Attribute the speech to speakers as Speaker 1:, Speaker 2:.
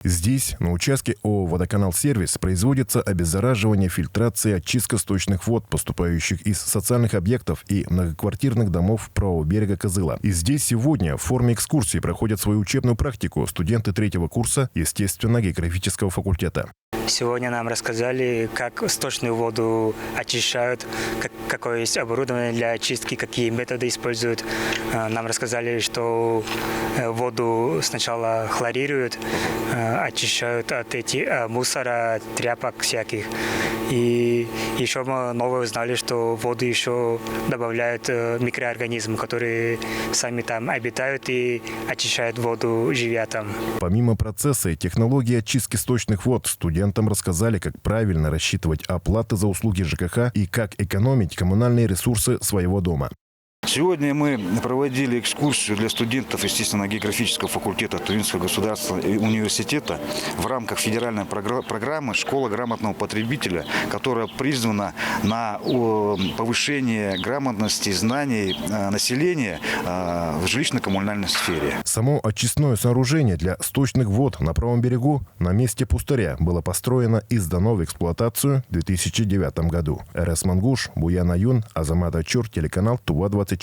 Speaker 1: Здесь, на участке ООО «Водоканал-сервис», производится обеззараживание, фильтрация, очистка сточных вод, поступающих из социальных объектов и многоквартирных домов правого берега Кызыла. И здесь сегодня в форме экскурсии проходят свою учебную практику студенты 3-го курса естественно-географического факультета.
Speaker 2: Сегодня нам рассказали, как сточную воду очищают, какое есть оборудование для очистки, какие методы используют. Нам рассказали, что воду сначала хлорируют, очищают от мусора, тряпок всяких. И еще мы новое узнали, что в воду еще добавляют микроорганизмы, которые сами там обитают и очищают воду, живя там.
Speaker 1: Помимо процесса и технологии очистки сточных вод, студентам рассказали, как правильно рассчитывать оплаты за услуги ЖКХ и как экономить коммунальные ресурсы своего дома.
Speaker 3: Сегодня мы проводили экскурсию для студентов естественно-географического факультета Тувинского государственного университета в рамках федеральной программы «Школа грамотного потребителя», которая призвана на повышение грамотности, знаний населения в жилищно-коммунальной сфере.
Speaker 1: Само очистное сооружение для сточных вод на правом берегу на месте пустыря было построено и сдано в эксплуатацию в 2009 году. РС Мангуш, Буян Аюн, Азамат Ачур, телеканал Тува-24.